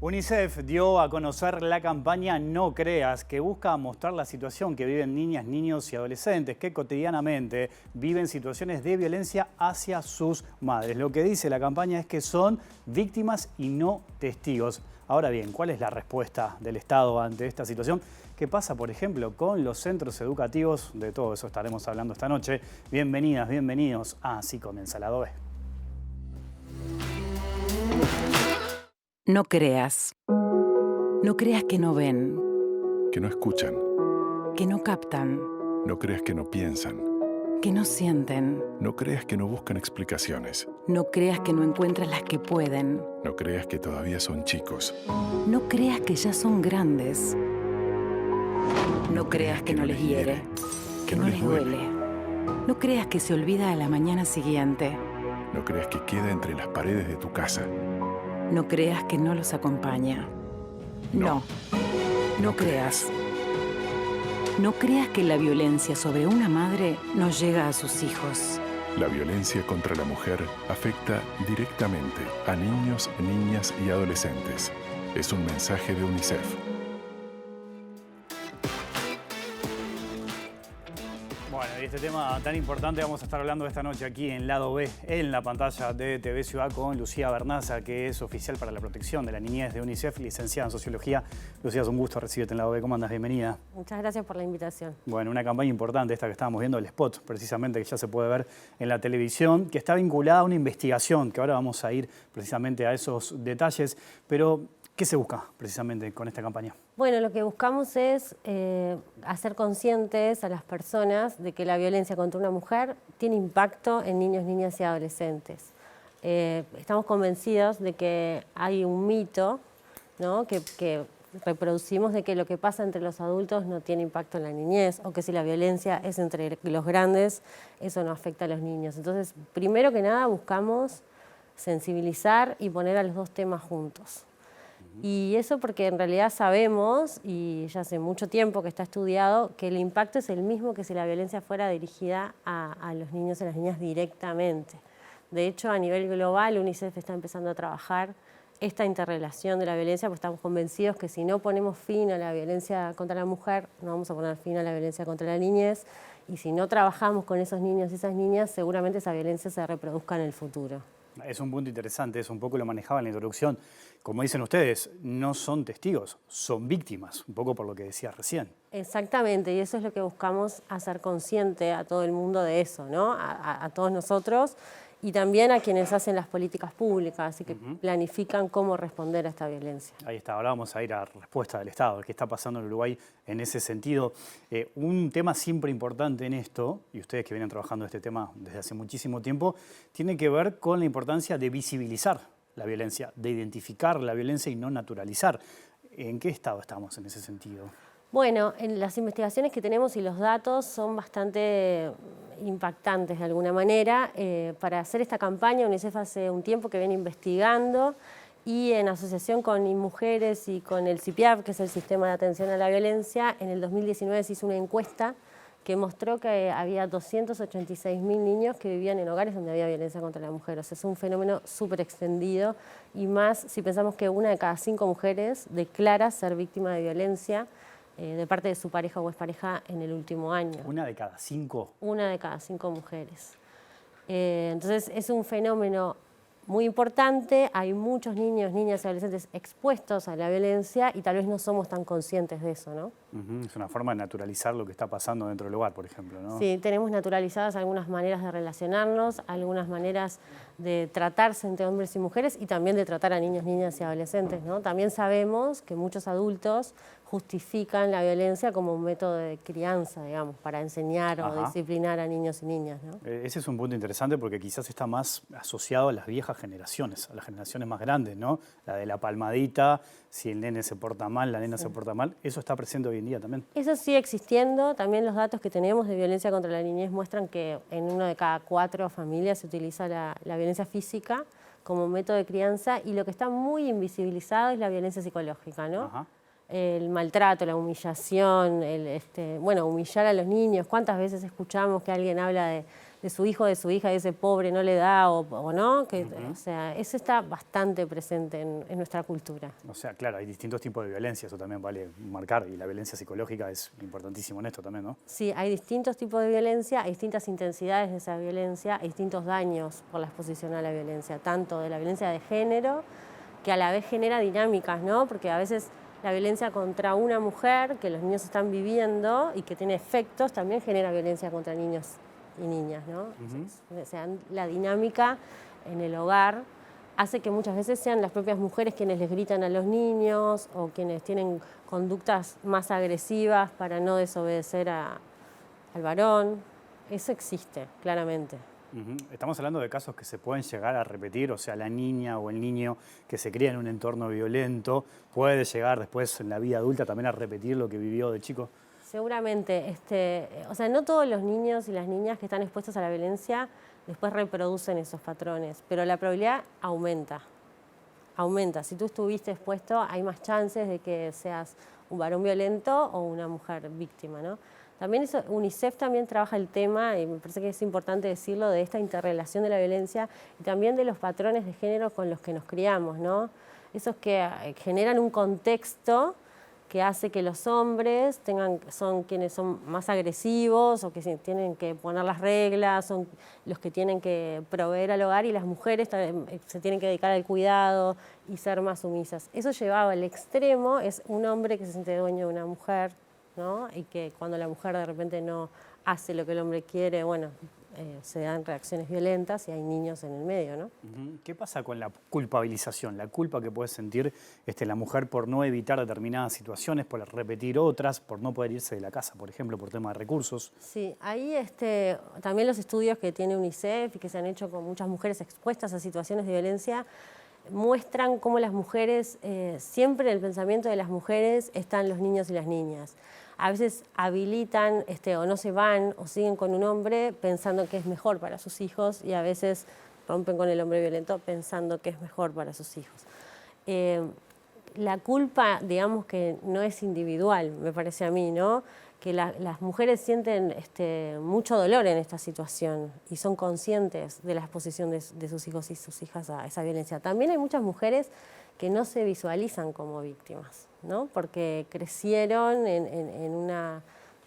UNICEF dio a conocer la campaña No Creas, que busca mostrar la situación que viven niñas, niños y adolescentes que cotidianamente viven situaciones de violencia hacia sus madres. Lo que dice la campaña es que son víctimas y no testigos. Ahora bien, ¿cuál es la respuesta del Estado ante esta situación? ¿Qué pasa, por ejemplo, con los centros educativos? De todo eso estaremos hablando esta noche. Bienvenidas, bienvenidos a Así Comienza Lado B. No creas. No creas que no ven, Que no escuchan, que no captan, no creas que no piensan, que no sienten. no creas que no buscan explicaciones, No creas que no encuentran las que pueden. no creas que todavía son chicos, No creas que ya son grandes. No creas que no les hiere, que no les duele. No creas que se olvida a la mañana siguiente. no creas que queda entre las paredes de tu casa. No creas que no los acompaña. No, no creas. No creas que la violencia sobre una madre no llega a sus hijos. La violencia contra la mujer afecta directamente a niños, niñas y adolescentes. Es un mensaje de UNICEF. Bueno, y este tema tan importante vamos a estar hablando esta noche aquí en Lado B, en la pantalla de TV Ciudad, con Lucía Bernaza, que es oficial para la protección de la niñez de UNICEF, licenciada en Sociología. Lucía, es un gusto recibirte en Lado B. ¿Cómo andas? Bienvenida. Muchas gracias por la invitación. Bueno, una campaña importante esta que estábamos viendo, el spot, precisamente, que ya se puede ver en la televisión, que está vinculada a una investigación, que ahora vamos a ir precisamente a esos detalles. Pero, ¿qué se busca precisamente con esta campaña? Bueno, lo que buscamos es hacer conscientes a las personas de que la violencia contra una mujer tiene impacto en niños, niñas y adolescentes. Estamos convencidos de que hay un mito, ¿no?, que reproducimos, de que lo que pasa entre los adultos no tiene impacto en la niñez, o que si la violencia es entre los grandes, eso no afecta a los niños. Entonces, primero que nada, buscamos sensibilizar y poner a los dos temas juntos. Y eso porque en realidad sabemos, y ya hace mucho tiempo que está estudiado, que el impacto es el mismo que si la violencia fuera dirigida a los niños y a las niñas directamente. De hecho, a nivel global, UNICEF está empezando a trabajar esta interrelación de la violencia, porque estamos convencidos que si no ponemos fin a la violencia contra la mujer, no vamos a poner fin a la violencia contra la niñez, y si no trabajamos con esos niños y esas niñas, seguramente esa violencia se reproduzca en el futuro. Es un punto interesante, es un poco lo manejaba en la introducción. Como dicen ustedes, no son testigos, son víctimas, un poco por lo que decías recién. Exactamente, y eso es lo que buscamos hacer consciente a todo el mundo de eso, ¿no? A todos nosotros y también a quienes hacen las políticas públicas y que planifican cómo responder a esta violencia. Ahí está, ahora vamos a ir a respuesta del Estado, qué está pasando en Uruguay en ese sentido. Un tema siempre importante en esto, y ustedes que vienen trabajando este tema desde hace muchísimo tiempo, tiene que ver con la importancia de visibilizar la violencia, de identificar la violencia y no naturalizar. ¿En qué estado estamos en ese sentido? Bueno, en las investigaciones que tenemos y los datos son bastante impactantes de alguna manera. Para hacer esta campaña, UNICEF hace un tiempo que viene investigando y en asociación con InMujeres y con el CIPIAV, que es el Sistema de Atención a la Violencia, en el 2019 se hizo una encuesta que mostró que había 286.000 niños que vivían en hogares donde había violencia contra la mujer. O sea, es un fenómeno súper extendido y más si pensamos que 1 de cada 5 mujeres declara ser víctima de violencia de parte de su pareja o expareja en el último año. 1 de cada 5. 1 de cada 5 mujeres. Entonces es un fenómeno muy importante, hay muchos niños, niñas y adolescentes expuestos a la violencia y tal vez no somos tan conscientes de eso, ¿no? Es una forma de naturalizar lo que está pasando dentro del hogar, por ejemplo, ¿no? Sí, tenemos naturalizadas algunas maneras de relacionarnos, algunas maneras de tratarse entre hombres y mujeres y también de tratar a niños, niñas y adolescentes, ¿no? También sabemos que muchos adultos justifican la violencia como un método de crianza, digamos, para enseñar o disciplinar a niños y niñas, ¿no? Ese es un punto interesante porque quizás está más asociado a las viejas generaciones, a las generaciones más grandes, ¿no? La de la palmadita, si el nene se porta mal, la nena se porta mal, eso está presente hoy en día también. Eso sigue existiendo, también los datos que tenemos de violencia contra la niñez muestran que en 1 de cada 4 familias se utiliza la violencia física como método de crianza y lo que está muy invisibilizado es la violencia psicológica, ¿no? El maltrato, la humillación, bueno, humillar a los niños. ¿Cuántas veces escuchamos que alguien habla de su hijo, de su hija, y ese pobre no le da o no, que, o sea, eso está bastante presente en nuestra cultura. O sea, claro, hay distintos tipos de violencia, eso también vale marcar, y la violencia psicológica es importantísimo en esto también, ¿no? Sí, hay distintos tipos de violencia, hay distintas intensidades de esa violencia, hay distintos daños por la exposición a la violencia, tanto de la violencia de género, que a la vez genera dinámicas, ¿no? Porque a veces la violencia contra una mujer que los niños están viviendo y que tiene efectos, también genera violencia contra niños y niñas, ¿no? O sea, la dinámica en el hogar hace que muchas veces sean las propias mujeres quienes les gritan a los niños o quienes tienen conductas más agresivas para no desobedecer al varón. Eso existe, claramente. Estamos hablando de casos que se pueden llegar a repetir, o sea, la niña o el niño que se cría en un entorno violento puede llegar después en la vida adulta también a repetir lo que vivió de chico. Seguramente, o sea, no todos los niños y las niñas que están expuestos a la violencia después reproducen esos patrones, pero la probabilidad aumenta. Aumenta. Si tú estuviste expuesto, hay más chances de que seas un varón violento o una mujer víctima, ¿no? También UNICEF también trabaja el tema, y me parece que es importante decirlo, de esta interrelación de la violencia y también de los patrones de género con los que nos criamos, ¿no? Esos que generan un contexto que hace que los hombres son quienes son más agresivos o que tienen que poner las reglas, son los que tienen que proveer al hogar, y las mujeres se tienen que dedicar al cuidado y ser más sumisas. Eso llevado al extremo es un hombre que se siente dueño de una mujer, ¿no? Y que cuando la mujer de repente no hace lo que el hombre quiere, bueno, se dan reacciones violentas y hay niños en el medio, ¿no? ¿Qué pasa con la culpabilización? La culpa que puede sentir la mujer por no evitar determinadas situaciones, por repetir otras, por no poder irse de la casa, por ejemplo, por tema de recursos. Sí, ahí también los estudios que tiene UNICEF y que se han hecho con muchas mujeres expuestas a situaciones de violencia muestran cómo las mujeres, siempre en el pensamiento de las mujeres están los niños y las niñas. A veces habilitan o no se van o siguen con un hombre pensando que es mejor para sus hijos, y a veces rompen con el hombre violento pensando que es mejor para sus hijos. La culpa, digamos que no es individual, me parece a mí, ¿no? Que las mujeres sienten mucho dolor en esta situación y son conscientes de la exposición de sus hijos y sus hijas a esa violencia. También hay muchas mujeres que no se visualizan como víctimas, ¿no? Porque crecieron en una...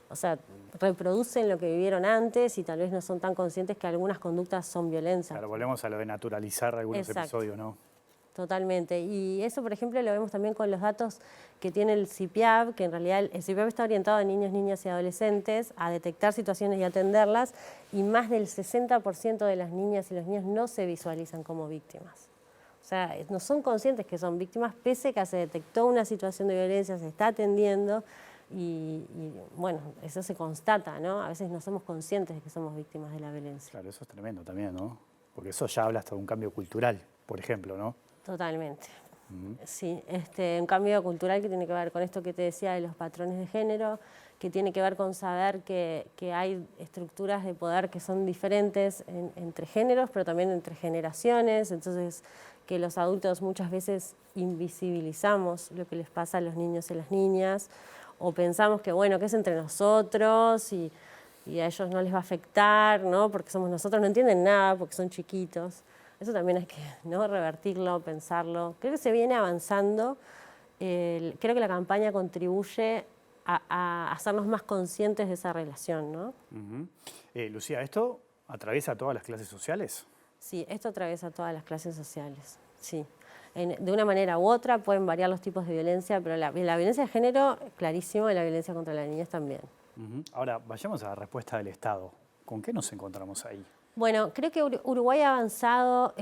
O sea, reproducen lo que vivieron antes y tal vez no son tan conscientes que algunas conductas son violentas. Claro, volvemos a lo de naturalizar algunos episodios, ¿no? Totalmente. Y eso, por ejemplo, lo vemos también con los datos que tiene el CIPIAB, que en realidad el CIPIAB está orientado a niños, niñas y adolescentes, a detectar situaciones y atenderlas, y más del 60% de las niñas y los niños no se visualizan como víctimas. O sea, no son conscientes que son víctimas, pese a que se detectó una situación de violencia, se está atendiendo, y bueno, eso se constata, ¿no? A veces no somos conscientes de que somos víctimas de la violencia. Claro, eso es tremendo también, ¿no? Porque eso ya habla hasta de un cambio cultural, por ejemplo, ¿no? Totalmente. Sí, un cambio cultural que tiene que ver con esto que te decía de los patrones de género, que tiene que ver con saber que hay estructuras de poder que son diferentes entre géneros, pero también entre generaciones, entonces que los adultos muchas veces invisibilizamos lo que les pasa a los niños y las niñas, o pensamos que bueno, que es entre nosotros y a ellos no les va a afectar, ¿no? Porque somos nosotros, no entienden nada porque son chiquitos. Eso también hay que, ¿no?, revertirlo, pensarlo. Creo que se viene avanzando. Creo que la campaña contribuye a hacernos más conscientes de esa relación, ¿no? Lucía, ¿esto atraviesa todas las clases sociales? Sí, esto atraviesa todas las clases sociales, sí. De una manera u otra pueden variar los tipos de violencia, pero la violencia de género, clarísimo, y la violencia contra las niñas también. Ahora, vayamos a la respuesta del Estado. ¿Con qué nos encontramos ahí? Bueno, creo que Uruguay ha avanzado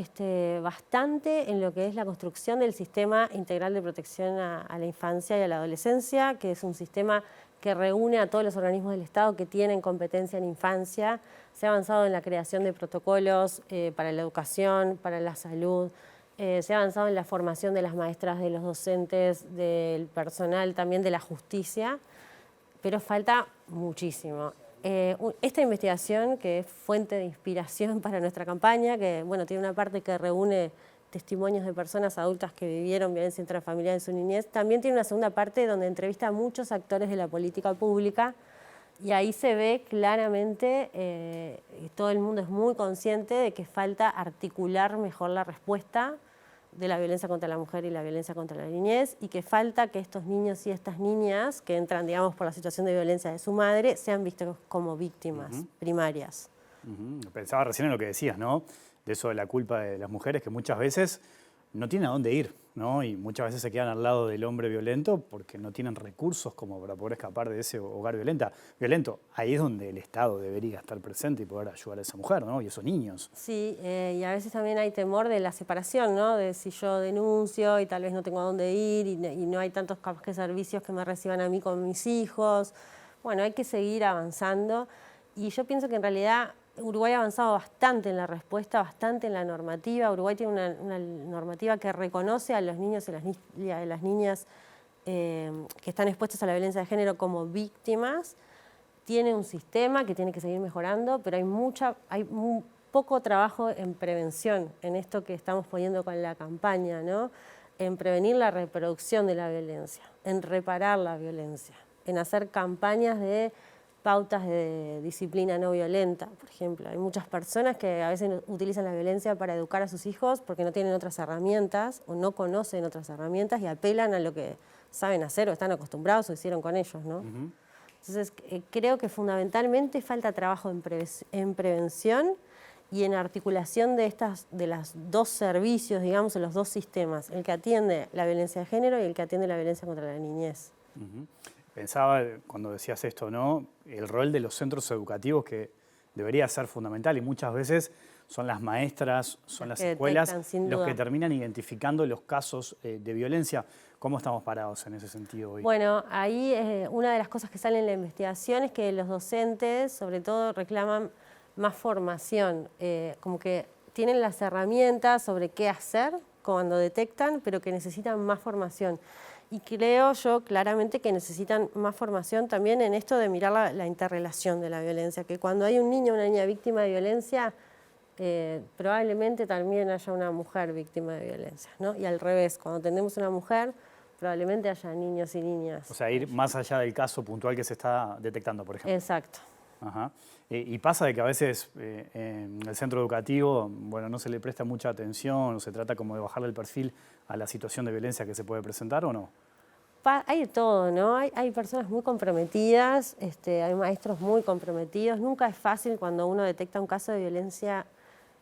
bastante en lo que es la construcción del sistema integral de protección a la infancia y a la adolescencia, que es un sistema que reúne a todos los organismos del Estado que tienen competencia en infancia. Se ha avanzado en la creación de protocolos para la educación, para la salud. Se ha avanzado en la formación de las maestras, de los docentes, del personal, también de la justicia, pero falta muchísimo. Esta investigación, que es fuente de inspiración para nuestra campaña, que bueno, tiene una parte que reúne testimonios de personas adultas que vivieron violencia intrafamiliar en su niñez, también tiene una segunda parte donde entrevista a muchos actores de la política pública Y ahí se ve claramente, todo el mundo es muy consciente de que falta articular mejor la respuesta de la violencia contra la mujer y la violencia contra la niñez, y que falta que estos niños y estas niñas que entran, digamos, por la situación de violencia de su madre, sean vistos como víctimas primarias. Pensaba recién en lo que decías, ¿no? De eso de la culpa de las mujeres, que muchas veces no tienen a dónde ir, ¿no? Y muchas veces se quedan al lado del hombre violento porque no tienen recursos como para poder escapar de ese hogar violento. Ahí es donde el Estado debería estar presente y poder ayudar a esa mujer, ¿no? Y a esos niños. Sí, y a veces también hay temor de la separación, ¿no? De si yo denuncio y tal vez no tengo a dónde ir y no hay tantos capaz que servicios que me reciban a mí con mis hijos. Bueno, hay que seguir avanzando, y yo pienso que en realidad Uruguay ha avanzado bastante en la respuesta, bastante en la normativa. Uruguay tiene una normativa que reconoce a los niños y a las niñas que están expuestos a la violencia de género como víctimas. Tiene un sistema que tiene que seguir mejorando, pero hay poco trabajo en prevención, en esto que estamos poniendo con la campaña, ¿no? En prevenir la reproducción de la violencia, en reparar la violencia, en hacer campañas de pautas de disciplina no violenta, por ejemplo. Hay muchas personas que a veces utilizan la violencia para educar a sus hijos porque no tienen otras herramientas o no conocen otras herramientas y apelan a lo que saben hacer o están acostumbrados o hicieron con ellos, ¿no? Entonces, creo que fundamentalmente falta trabajo en prevención y en articulación de los dos servicios, digamos, en los dos sistemas, el que atiende la violencia de género y el que atiende la violencia contra la niñez. Pensaba cuando decías esto, ¿no? El rol de los centros educativos, que debería ser fundamental, y muchas veces son las maestras, son las escuelas los que terminan identificando los casos de violencia. ¿Cómo estamos parados en ese sentido hoy? Bueno, ahí una de las cosas que sale en la investigación es que los docentes, sobre todo, reclaman más formación, como que tienen las herramientas sobre qué hacer cuando detectan, pero que necesitan más formación. Y creo yo claramente que necesitan más formación también en esto de mirar la interrelación de la violencia, que cuando hay un niño o una niña víctima de violencia, probablemente también haya una mujer víctima de violencia, ¿no? Y al revés, cuando tenemos una mujer, probablemente haya niños y niñas. O sea, ir más allá del caso puntual que se está detectando, por ejemplo. Exacto. Ajá. Y pasa de que a veces en el centro educativo, bueno, no se le presta mucha atención o se trata como de bajarle el perfil a la situación de violencia que se puede presentar, ¿o no? Hay de todo, ¿no? Hay personas muy comprometidas, hay maestros muy comprometidos. Nunca es fácil cuando uno detecta un caso de violencia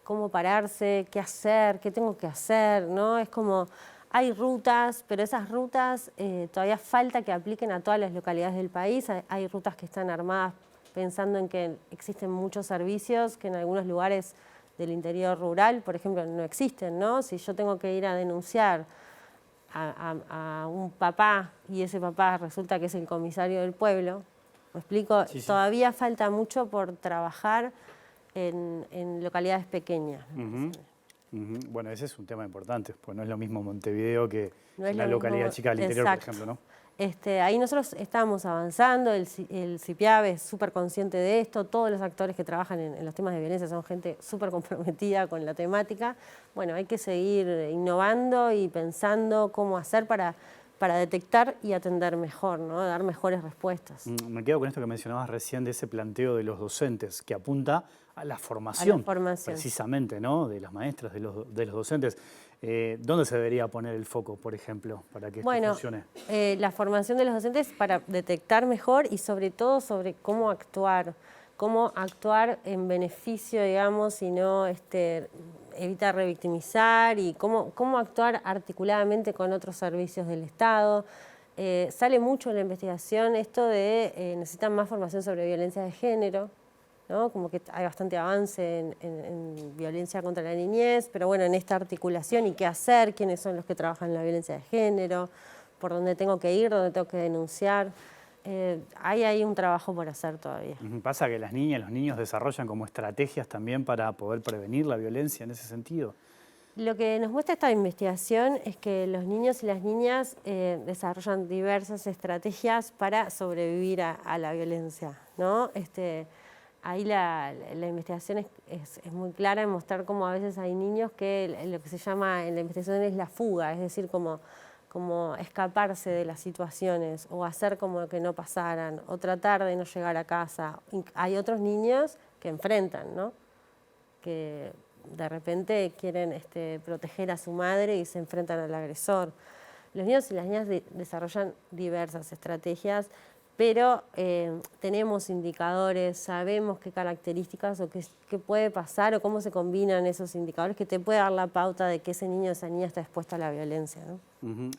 cómo pararse, qué hacer, qué tengo que hacer, ¿no? Es como, hay rutas, pero esas rutas todavía falta que apliquen a todas las localidades del país. Hay rutas que están armadas pensando en que existen muchos servicios que en algunos lugares del interior rural, por ejemplo, no existen, ¿no? Si yo tengo que ir a denunciar a un papá y ese papá resulta que es el comisario del pueblo, ¿me explico? Sí, sí. Todavía falta mucho por trabajar en localidades pequeñas. Bueno, ese es un tema importante, pues no es lo mismo Montevideo que una localidad chica del interior, por ejemplo, ¿no? Ahí nosotros estamos avanzando, el CIPIAB es súper consciente de esto, todos los actores que trabajan en los temas de violencia son gente súper comprometida con la temática. Bueno, hay que seguir innovando y pensando cómo hacer para detectar y atender mejor, ¿no? Dar mejores respuestas. Me quedo con esto que mencionabas recién de ese planteo de los docentes, que apunta a la formación, precisamente, ¿no? De las maestras, de los docentes. ¿Dónde se debería poner el foco, por ejemplo, para que esto funcione? La formación de los docentes para detectar mejor y sobre todo sobre cómo actuar en beneficio, digamos, y no evitar revictimizar, y cómo actuar articuladamente con otros servicios del Estado. Sale mucho en la investigación esto de necesitan más formación sobre violencia de género, ¿no? Como que hay bastante avance en violencia contra la niñez, pero bueno, en esta articulación y qué hacer, quiénes son los que trabajan en la violencia de género, por dónde tengo que ir, dónde tengo que denunciar. Hay un trabajo por hacer todavía. ¿Pasa que las niñas y los niños desarrollan como estrategias también para poder prevenir la violencia en ese sentido? Lo que nos muestra esta investigación es que los niños y las niñas desarrollan diversas estrategias para sobrevivir a la violencia, ¿no? Ahí la investigación es muy clara en mostrar cómo a veces hay niños que lo que se llama en la investigación es la fuga, es decir, como como escaparse de las situaciones o hacer como que no pasaran o tratar de no llegar a casa. Hay otros niños que enfrentan, ¿no? Que de repente quieren proteger a su madre y se enfrentan al agresor. Los niños y las niñas desarrollan diversas estrategias, pero tenemos indicadores, sabemos qué características o qué puede pasar o cómo se combinan esos indicadores que te puede dar la pauta de que ese niño o esa niña está expuesta a la violencia, ¿no?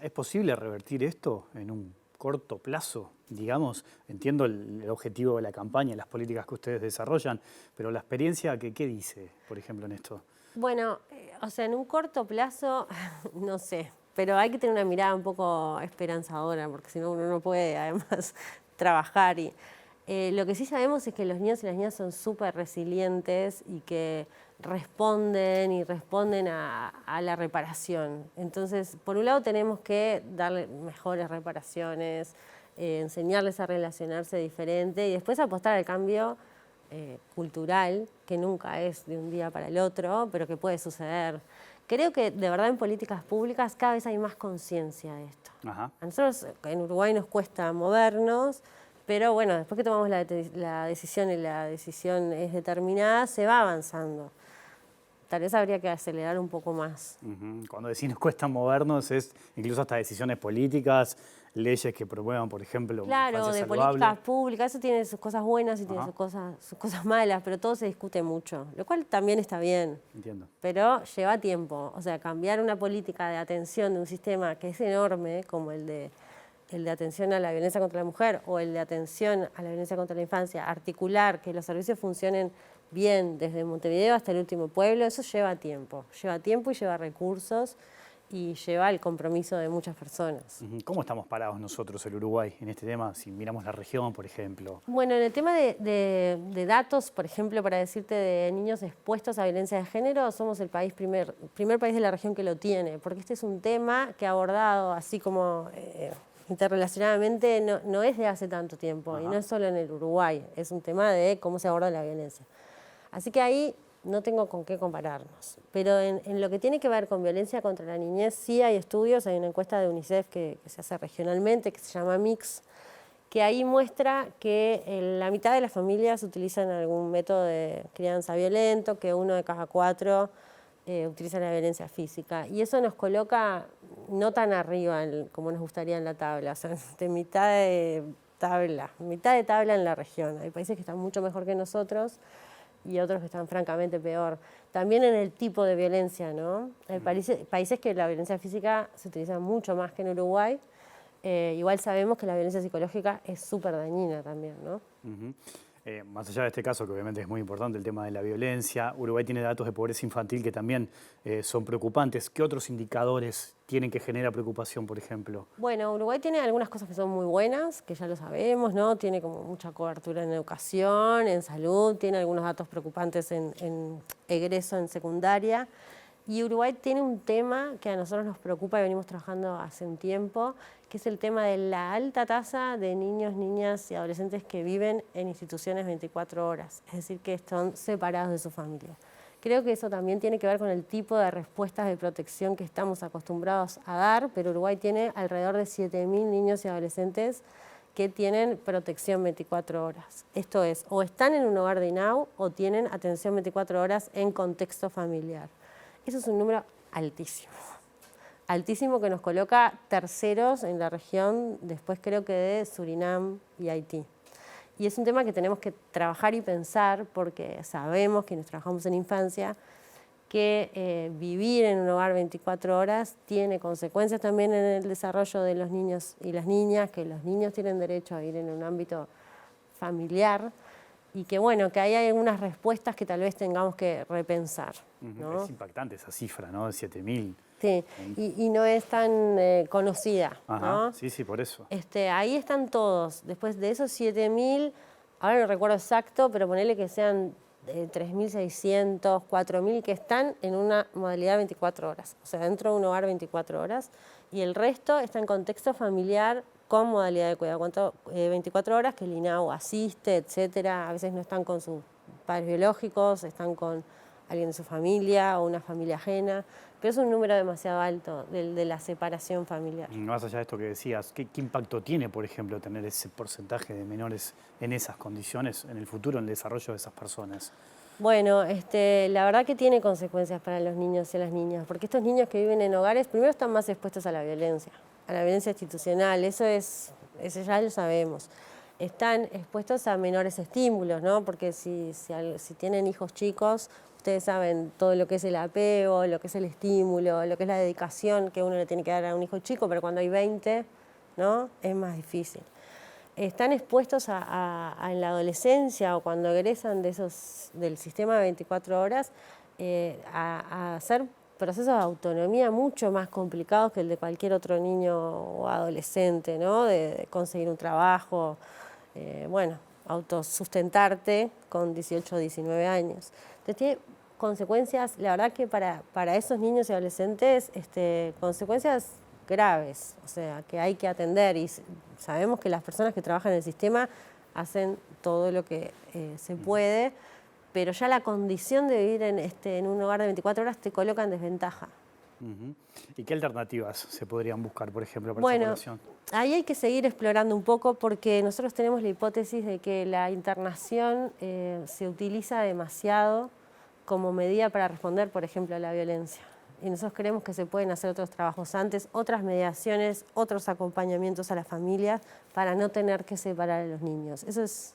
¿Es posible revertir esto en un corto plazo? Digamos, entiendo el objetivo de la campaña, las políticas que ustedes desarrollan, pero la experiencia, ¿qué dice, por ejemplo, en esto? Bueno, o sea, en un corto plazo, no sé, pero hay que tener una mirada un poco esperanzadora, porque si no uno no puede además trabajar. Lo que sí sabemos es que los niños y las niñas son súper resilientes y que responden a la reparación. Entonces, por un lado tenemos que darle mejores reparaciones, enseñarles a relacionarse diferente y después apostar al cambio cultural, que nunca es de un día para el otro, pero que puede suceder. Creo que de verdad en políticas públicas cada vez hay más conciencia de esto. Ajá. A nosotros en Uruguay nos cuesta movernos, pero bueno, después que tomamos la decisión y la decisión es determinada, se va avanzando. Tal vez habría que acelerar un poco más. Cuando decís nos cuesta movernos, es incluso hasta decisiones políticas, leyes que promuevan, por ejemplo, claro, infancia de saludable. políticas públicas, eso tiene sus cosas buenas y tiene sus cosas malas, pero todo se discute mucho, lo cual también está bien. Entiendo. Pero lleva tiempo, o sea, cambiar una política de atención de un sistema que es enorme, como el de atención a la violencia contra la mujer o el de atención a la violencia contra la infancia, articular, que los servicios funcionen bien desde Montevideo hasta el último pueblo, eso lleva tiempo y lleva recursos y lleva el compromiso de muchas personas. ¿Cómo estamos parados nosotros, el Uruguay, en este tema, si miramos la región, por ejemplo? Bueno, en el tema de datos, por ejemplo, para decirte de niños expuestos a violencia de género, somos el primer país de la región que lo tiene, porque este es un tema que ha abordado así como interrelacionadamente, no es de hace tanto tiempo, y no es solo en el Uruguay, es un tema de cómo se aborda la violencia. Así que ahí no tengo con qué compararnos. Pero en lo que tiene que ver con violencia contra la niñez, sí hay estudios, hay una encuesta de UNICEF que se hace regionalmente, que se llama MIX, que ahí muestra que la mitad de las familias utilizan algún método de crianza violento, que 1 de cada 4 utiliza la violencia física. Y eso nos coloca no tan arriba como nos gustaría en la tabla, o sea, de mitad de tabla en la región. Hay países que están mucho mejor que nosotros y otros que están francamente peor. También en el tipo de violencia, ¿no? Hay países que la violencia física se utiliza mucho más que en Uruguay. Igual sabemos que la violencia psicológica es súper dañina también, ¿no? Más allá de este caso, que obviamente es muy importante el tema de la violencia, Uruguay tiene datos de pobreza infantil que también son preocupantes. ¿Qué otros indicadores tienen que generar preocupación, por ejemplo? Bueno, Uruguay tiene algunas cosas que son muy buenas, que ya lo sabemos, ¿no? Tiene como mucha cobertura en educación, en salud, tiene algunos datos preocupantes en egreso en secundaria. Y Uruguay tiene un tema que a nosotros nos preocupa y venimos trabajando hace un tiempo, que es el tema de la alta tasa de niños, niñas y adolescentes que viven en instituciones 24 horas, es decir, que están separados de su familia. Creo que eso también tiene que ver con el tipo de respuestas de protección que estamos acostumbrados a dar, pero Uruguay tiene alrededor de 7.000 niños y adolescentes que tienen protección 24 horas. Esto es, o están en un hogar de INAU o tienen atención 24 horas en contexto familiar. Eso es un número altísimo. Altísimo, que nos coloca terceros en la región, después creo que de Surinam y Haití. Y es un tema que tenemos que trabajar y pensar, porque sabemos, quienes trabajamos en infancia, que vivir en un hogar 24 horas tiene consecuencias también en el desarrollo de los niños y las niñas, que los niños tienen derecho a vivir en un ámbito familiar, y que bueno, que hay algunas respuestas que tal vez tengamos que repensar, ¿no? Es impactante esa cifra, ¿no? De 7.000. Sí, y no es tan conocida, ¿no? Sí, por eso. Ahí están todos. Después de esos 7.000, ahora no recuerdo exacto, pero ponele que sean 3.600, 4.000 que están en una modalidad 24 horas, o sea, dentro de un hogar 24 horas, y el resto está en contexto familiar con modalidad de cuidado 24 horas, que el INAU asiste, etcétera. A veces no están con sus padres biológicos, están con alguien de su familia o una familia ajena, pero es un número demasiado alto de la separación familiar. Más allá de esto que decías, ¿qué impacto tiene, por ejemplo, tener ese porcentaje de menores en esas condiciones en el futuro, en el desarrollo de esas personas? Bueno, la verdad que tiene consecuencias para los niños y las niñas, porque estos niños que viven en hogares, primero están más expuestos a la violencia institucional, eso ya lo sabemos. Están expuestos a menores estímulos, ¿no? Porque si tienen hijos chicos, ustedes saben todo lo que es el apego, lo que es el estímulo, lo que es la dedicación que uno le tiene que dar a un hijo chico, pero cuando hay 20, ¿no? Es más difícil. Están expuestos en la adolescencia o cuando egresan del sistema de 24 horas a hacer procesos de autonomía mucho más complicados que el de cualquier otro niño o adolescente, ¿no? De conseguir un trabajo, autosustentarte con 18 o 19 años. Entonces tiene consecuencias, la verdad que para esos niños y adolescentes, consecuencias graves, o sea, que hay que atender y sabemos que las personas que trabajan en el sistema hacen todo lo que se puede, pero ya la condición de vivir en un hogar de 24 horas te coloca en desventaja. ¿Y qué alternativas se podrían buscar, por ejemplo, para esa población? Ahí hay que seguir explorando un poco porque nosotros tenemos la hipótesis de que la internación se utiliza demasiado como medida para responder, por ejemplo, a la violencia. Y nosotros creemos que se pueden hacer otros trabajos antes, otras mediaciones, otros acompañamientos a las familias para no tener que separar a los niños. Eso es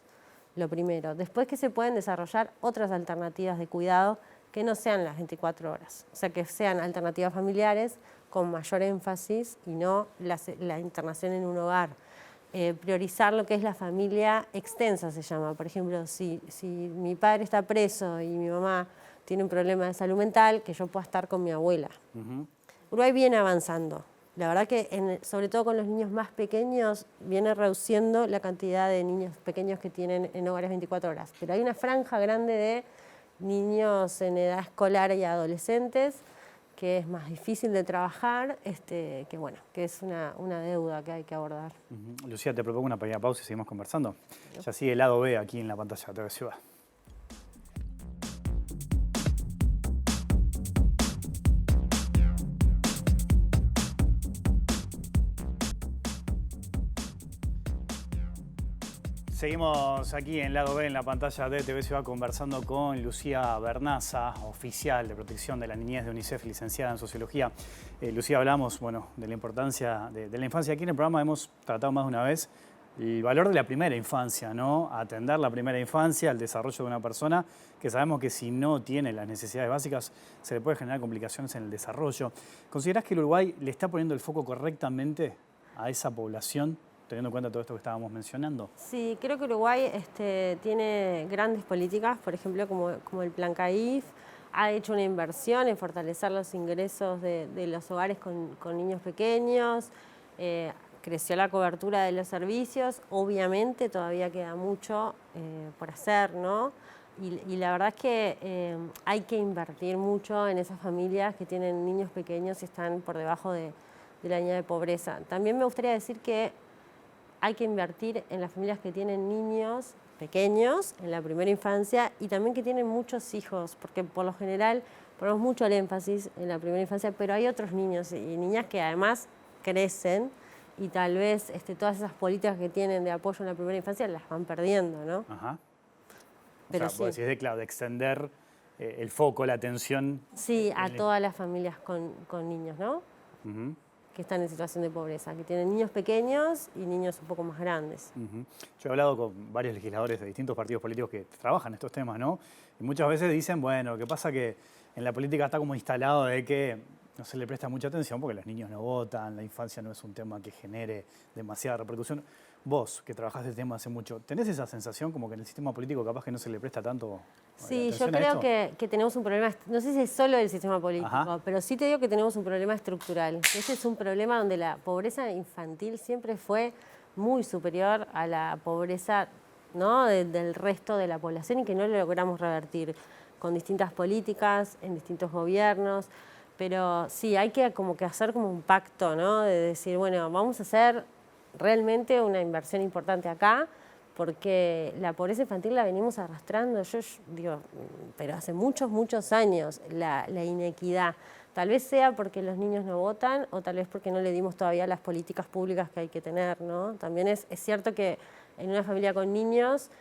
lo primero. Después que se pueden desarrollar otras alternativas de cuidado que no sean las 24 horas. O sea, que sean alternativas familiares con mayor énfasis y no la internación en un hogar. Priorizar lo que es la familia extensa se llama. Por ejemplo, si mi padre está preso y mi mamá tiene un problema de salud mental, que yo pueda estar con mi abuela. Uruguay viene avanzando. La verdad que, sobre todo con los niños más pequeños, viene reduciendo la cantidad de niños pequeños que tienen en hogares 24 horas. Pero hay una franja grande de niños en edad escolar y adolescentes que es más difícil de trabajar, que es una deuda que hay que abordar. Lucía, te propongo una pequeña pausa y seguimos conversando. Ya sigue el lado B aquí en la pantalla de TV Ciudad. Seguimos aquí en Lado B, en la pantalla de TV Ciudad, conversando con Lucía Bernaza, oficial de protección de la niñez de UNICEF, licenciada en Sociología. Lucía, hablamos de la importancia de la infancia. Aquí en el programa hemos tratado más de una vez el valor de la primera infancia, ¿no? Atender la primera infancia, el desarrollo de una persona, que sabemos que si no tiene las necesidades básicas se le puede generar complicaciones en el desarrollo. ¿Considerás que el Uruguay le está poniendo el foco correctamente a esa población, teniendo en cuenta todo esto que estábamos mencionando? Sí, creo que Uruguay tiene grandes políticas, por ejemplo, como el Plan CAIF, ha hecho una inversión en fortalecer los ingresos de los hogares con niños pequeños, creció la cobertura de los servicios, obviamente todavía queda mucho por hacer, ¿no? Y la verdad es que hay que invertir mucho en esas familias que tienen niños pequeños y están por debajo de la línea de pobreza. También me gustaría decir que hay que invertir en las familias que tienen niños pequeños en la primera infancia y también que tienen muchos hijos, porque por lo general ponemos mucho el énfasis en la primera infancia, pero hay otros niños y niñas que además crecen y tal vez todas esas políticas que tienen de apoyo en la primera infancia las van perdiendo, ¿no? Ajá. Pero o sea, sí. Decís de extender el foco, la atención. Sí, a todas las familias con niños, ¿no? Que están en situación de pobreza, que tienen niños pequeños y niños un poco más grandes. Yo he hablado con varios legisladores de distintos partidos políticos que trabajan estos temas, ¿no? Y muchas veces dicen, bueno, lo que pasa que en la política está como instalado de que no se le presta mucha atención porque los niños no votan, la infancia no es un tema que genere demasiada repercusión. Vos, que trabajás este tema hace mucho, ¿tenés esa sensación como que en el sistema político capaz que no se le presta tanto Sí, yo creo que tenemos un problema, no sé si es solo del sistema político, pero sí te digo que tenemos un problema estructural. Ese es un problema donde la pobreza infantil siempre fue muy superior a la pobreza, ¿no? del resto de la población y que no lo logramos revertir con distintas políticas, en distintos gobiernos. Pero sí, hay que hacer como un pacto, ¿no? De decir, bueno, vamos a hacer realmente una inversión importante acá, porque la pobreza infantil la venimos arrastrando, yo digo, pero hace muchos, muchos años, la inequidad. Tal vez sea porque los niños no votan o tal vez porque no le dimos todavía las políticas públicas que hay que tener, ¿no? También es cierto que en una familia con niños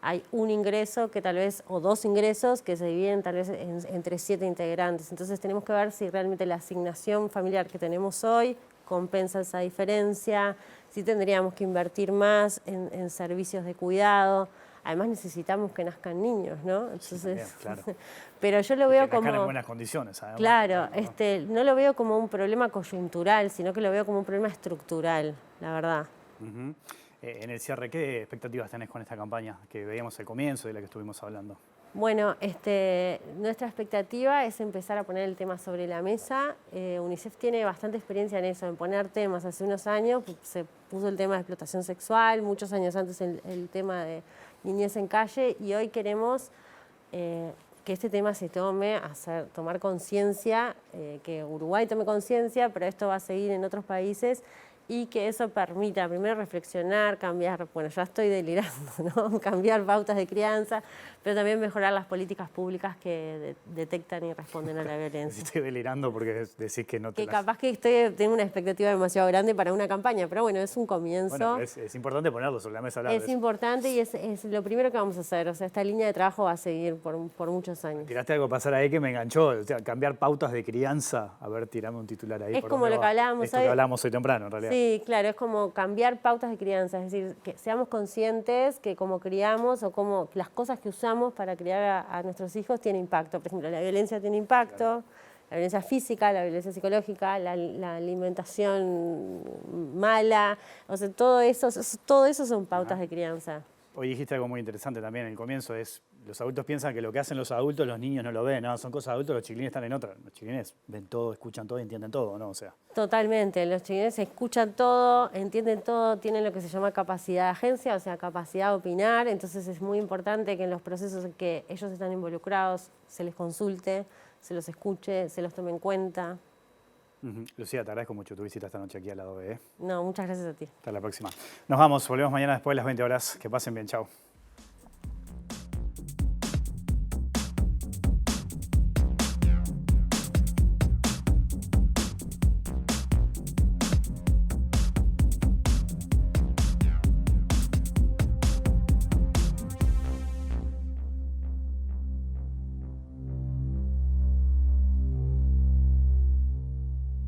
hay un ingreso que tal vez, o dos ingresos que se dividen tal vez entre 7 integrantes. Entonces tenemos que ver si realmente la asignación familiar que tenemos hoy compensa esa diferencia, si tendríamos que invertir más en servicios de cuidado. Además necesitamos que nazcan niños, ¿no? Entonces, sí, también, claro. Pero yo lo veo que nazcan como... en buenas condiciones, además. Claro, no lo veo como un problema coyuntural, sino que lo veo como un problema estructural, la verdad. En el cierre, ¿qué expectativas tenés con esta campaña que veíamos al comienzo de la que estuvimos hablando? Bueno, nuestra expectativa es empezar a poner el tema sobre la mesa. UNICEF tiene bastante experiencia en eso, en poner temas. Hace unos años se puso el tema de explotación sexual, muchos años antes el tema de niñez en calle, y hoy queremos que este tema se tome, tomar conciencia, que Uruguay tome conciencia, pero esto va a seguir en otros países, y que eso permita primero reflexionar, cambiar, bueno, ya estoy delirando, ¿no? Cambiar pautas de crianza, pero también mejorar las políticas públicas que detectan y responden a la violencia. Estoy delirando porque decís que no te capaz que tengo una expectativa demasiado grande para una campaña, pero bueno, es un comienzo. Bueno, es importante ponerlo sobre la mesa. Es importante y es lo primero que vamos a hacer, o sea, esta línea de trabajo va a seguir por muchos años. Tiraste algo a pasar ahí que me enganchó, o sea, cambiar pautas de crianza. A ver, tirame un titular ahí. Es como lo que hablábamos Esto que hablábamos hoy temprano, en realidad. Sí, claro, es como cambiar pautas de crianza, es decir, que seamos conscientes que como criamos o como las cosas que usamos para criar a nuestros hijos tiene impacto. Por ejemplo, la violencia tiene impacto, claro. La violencia física, la violencia psicológica, la alimentación mala, o sea, todo eso son pautas de crianza. Hoy dijiste algo muy interesante también en el comienzo, los adultos piensan que lo que hacen los adultos los niños no lo ven, no, son cosas adultos, los chiquilines están en otra. Los chiquilines ven todo, escuchan todo y entienden todo, ¿no? O sea. Totalmente, los chiquilines escuchan todo, entienden todo, tienen lo que se llama capacidad de agencia, o sea, capacidad de opinar, entonces es muy importante que en los procesos en que ellos están involucrados se les consulte, se los escuche, se los tome en cuenta. Lucía, te agradezco mucho tu visita esta noche aquí al lado B. No, muchas gracias a ti. Hasta la próxima. Nos vamos, volvemos mañana después de las 20 horas. Que pasen bien, chao.